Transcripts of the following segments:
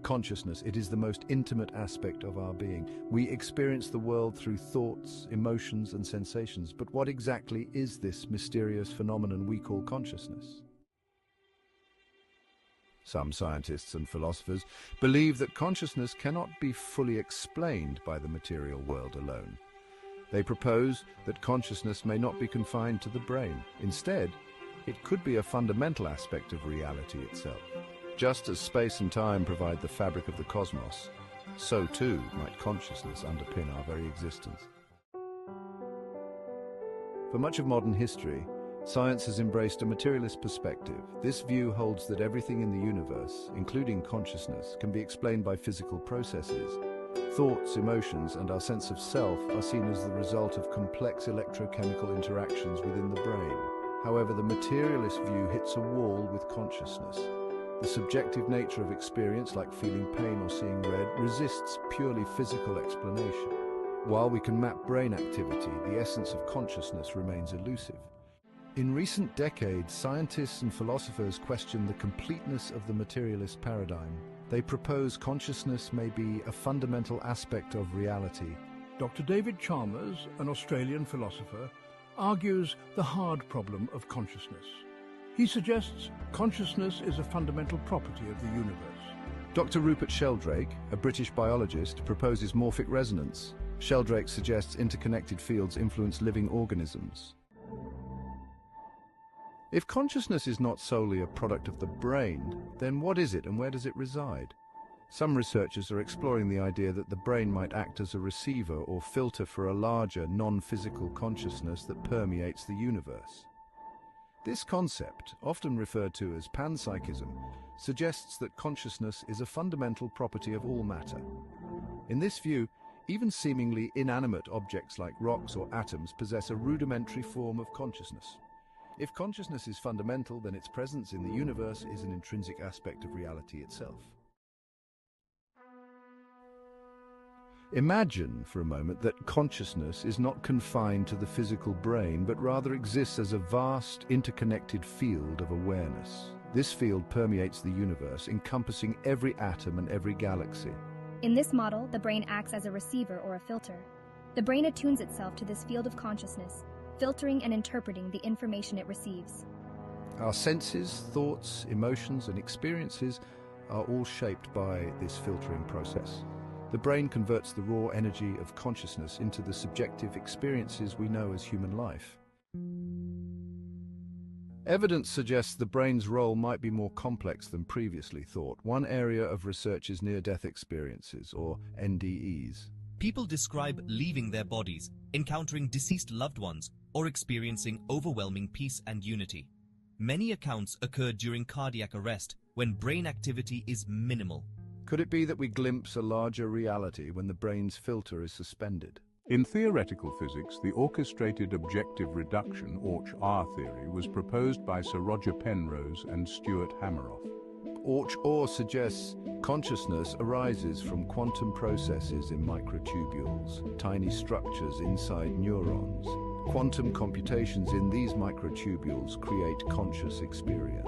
Consciousness, it is the most intimate aspect of our being. We experience the world through thoughts, emotions, and sensations. But what exactly is this mysterious phenomenon we call consciousness? Some scientists and philosophers believe that consciousness cannot be fully explained by the material world alone. They propose that consciousness may not be confined to the brain. Instead, it could be a fundamental aspect of reality itself. Just as space and time provide the fabric of the cosmos, so too might consciousness underpin our very existence. For much of modern history, science has embraced a materialist perspective. This view holds that everything in the universe, including consciousness, can be explained by physical processes. Thoughts, emotions, and our sense of self are seen as the result of complex electrochemical interactions within the brain. However, the materialist view hits a wall with consciousness. The subjective nature of experience, like feeling pain or seeing red, resists purely physical explanation. While we can map brain activity, the essence of consciousness remains elusive. In recent decades, scientists and philosophers question the completeness of the materialist paradigm. They propose consciousness may be a fundamental aspect of reality. Dr. David Chalmers, an Australian philosopher, argues the hard problem of consciousness. He suggests consciousness is a fundamental property of the universe. Dr. Rupert Sheldrake, a British biologist, proposes morphic resonance. Sheldrake suggests interconnected fields influence living organisms. If consciousness is not solely a product of the brain, then what is it and where does it reside? Some researchers are exploring the idea that the brain might act as a receiver or filter for a larger, non-physical consciousness that permeates the universe. This concept, often referred to as panpsychism, suggests that consciousness is a fundamental property of all matter. In this view, even seemingly inanimate objects like rocks or atoms possess a rudimentary form of consciousness. If consciousness is fundamental, then its presence in the universe is an intrinsic aspect of reality itself. Imagine for a moment that consciousness is not confined to the physical brain, but rather exists as a vast, interconnected field of awareness. This field permeates the universe, encompassing every atom and every galaxy. In this model, the brain acts as a receiver or a filter. The brain attunes itself to this field of consciousness, filtering and interpreting the information it receives. Our senses, thoughts, emotions, and experiences are all shaped by this filtering process. The brain converts the raw energy of consciousness into the subjective experiences we know as human life. Evidence suggests the brain's role might be more complex than previously thought. One area of research is near-death experiences, or NDEs. People describe leaving their bodies, encountering deceased loved ones, or experiencing overwhelming peace and unity. Many accounts occur during cardiac arrest, when brain activity is minimal. Could it be that we glimpse a larger reality when the brain's filter is suspended? In theoretical physics, the orchestrated objective reduction, ORCH-R theory, was proposed by Sir Roger Penrose and Stuart Hameroff. ORCH-R suggests consciousness arises from quantum processes in microtubules, tiny structures inside neurons. Quantum computations in these microtubules create conscious experience.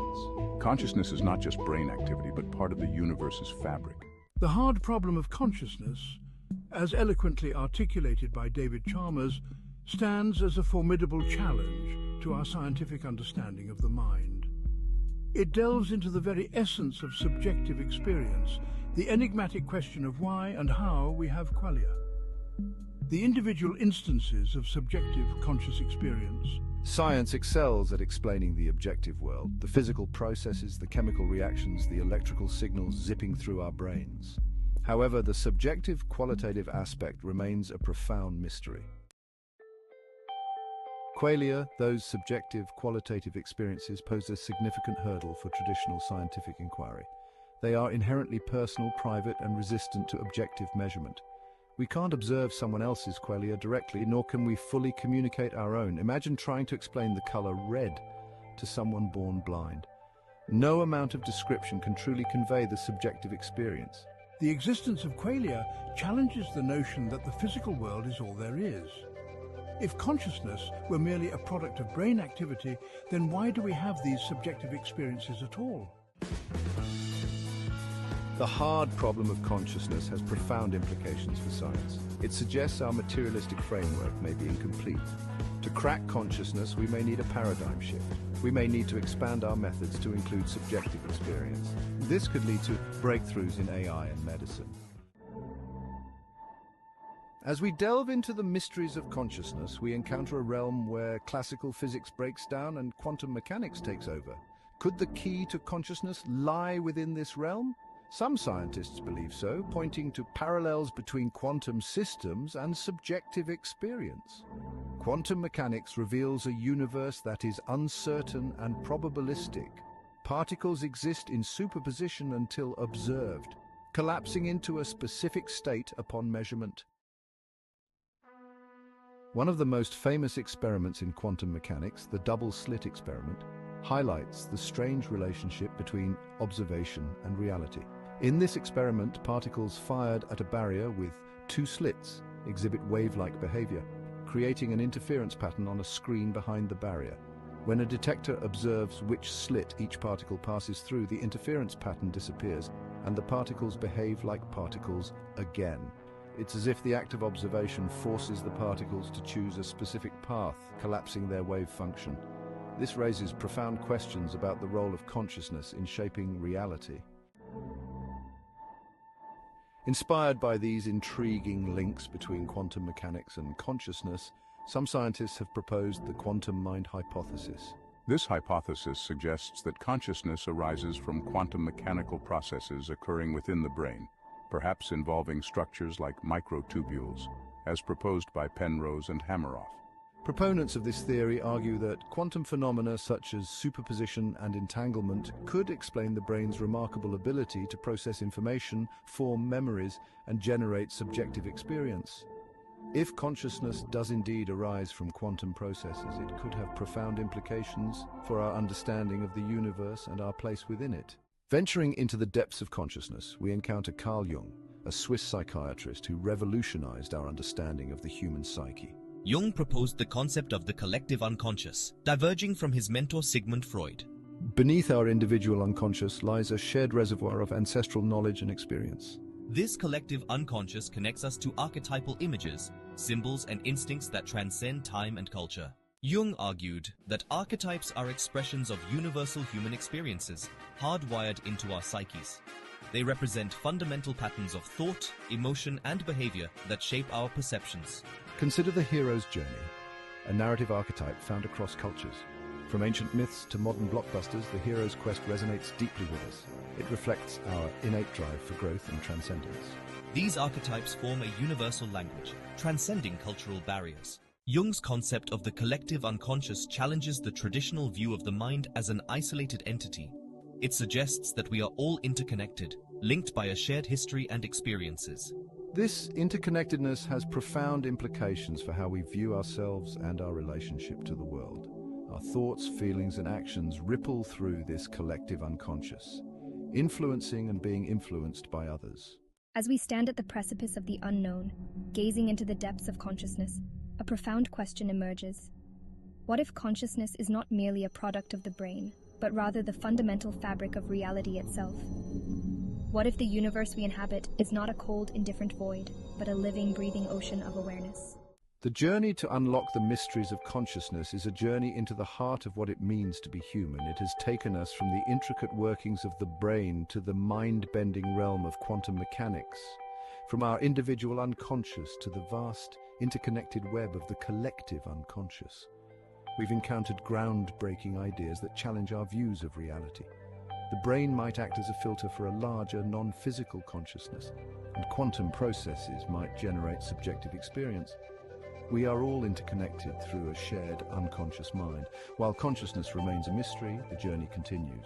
Consciousness is not just brain activity, but part of the universe's fabric. The hard problem of consciousness, as eloquently articulated by David Chalmers, stands as a formidable challenge to our scientific understanding of the mind. It delves into the very essence of subjective experience, the enigmatic question of why and how we have qualia. The individual instances of subjective conscious experience. Science excels at explaining the objective world, the physical processes, the chemical reactions, the electrical signals zipping through our brains. However, the subjective qualitative aspect remains a profound mystery. Qualia, those subjective qualitative experiences, pose a significant hurdle for traditional scientific inquiry. They are inherently personal, private, and resistant to objective measurement. We can't observe someone else's qualia directly, nor can we fully communicate our own. Imagine trying to explain the color red to someone born blind. No amount of description can truly convey the subjective experience. The existence of qualia challenges the notion that the physical world is all there is. If consciousness were merely a product of brain activity, then why do we have these subjective experiences at all? The hard problem of consciousness has profound implications for science. It suggests our materialistic framework may be incomplete. To crack consciousness, we may need a paradigm shift. We may need to expand our methods to include subjective experience. This could lead to breakthroughs in AI and medicine. As we delve into the mysteries of consciousness, we encounter a realm where classical physics breaks down and quantum mechanics takes over. Could the key to consciousness lie within this realm? Some scientists believe so, pointing to parallels between quantum systems and subjective experience. Quantum mechanics reveals a universe that is uncertain and probabilistic. Particles exist in superposition until observed, collapsing into a specific state upon measurement. One of the most famous experiments in quantum mechanics, the double-slit experiment, highlights the strange relationship between observation and reality. In this experiment, particles fired at a barrier with two slits exhibit wave-like behavior, creating an interference pattern on a screen behind the barrier. When a detector observes which slit each particle passes through, the interference pattern disappears, and the particles behave like particles again. It's as if the act of observation forces the particles to choose a specific path, collapsing their wave function. This raises profound questions about the role of consciousness in shaping reality. Inspired by these intriguing links between quantum mechanics and consciousness, some scientists have proposed the quantum mind hypothesis. This hypothesis suggests that consciousness arises from quantum mechanical processes occurring within the brain, perhaps involving structures like microtubules, as proposed by Penrose and Hameroff. Proponents of this theory argue that quantum phenomena such as superposition and entanglement could explain the brain's remarkable ability to process information, form memories, and generate subjective experience. If consciousness does indeed arise from quantum processes, it could have profound implications for our understanding of the universe and our place within it. Venturing into the depths of consciousness, we encounter Carl Jung, a Swiss psychiatrist who revolutionized our understanding of the human psyche. Jung proposed the concept of the collective unconscious, diverging from his mentor Sigmund Freud. Beneath our individual unconscious lies a shared reservoir of ancestral knowledge and experience. This collective unconscious connects us to archetypal images, symbols and instincts that transcend time and culture. Jung argued that archetypes are expressions of universal human experiences, hardwired into our psyches. They represent fundamental patterns of thought, emotion, and behavior that shape our perceptions. Consider the hero's journey, a narrative archetype found across cultures. From ancient myths to modern blockbusters, the hero's quest resonates deeply with us. It reflects our innate drive for growth and transcendence. These archetypes form a universal language, transcending cultural barriers. Jung's concept of the collective unconscious challenges the traditional view of the mind as an isolated entity. It suggests that we are all interconnected, linked by a shared history and experiences. This interconnectedness has profound implications for how we view ourselves and our relationship to the world. Our thoughts, feelings, and actions ripple through this collective unconscious, influencing and being influenced by others. As we stand at the precipice of the unknown, gazing into the depths of consciousness, a profound question emerges. What if consciousness is not merely a product of the brain, but rather the fundamental fabric of reality itself? What if the universe we inhabit is not a cold, indifferent void, but a living, breathing ocean of awareness? The journey to unlock the mysteries of consciousness is a journey into the heart of what it means to be human. It has taken us from the intricate workings of the brain to the mind-bending realm of quantum mechanics, from our individual unconscious to the vast, interconnected web of the collective unconscious. We've encountered groundbreaking ideas that challenge our views of reality. The brain might act as a filter for a larger, non-physical consciousness, and quantum processes might generate subjective experience. We are all interconnected through a shared unconscious mind. While consciousness remains a mystery, the journey continues.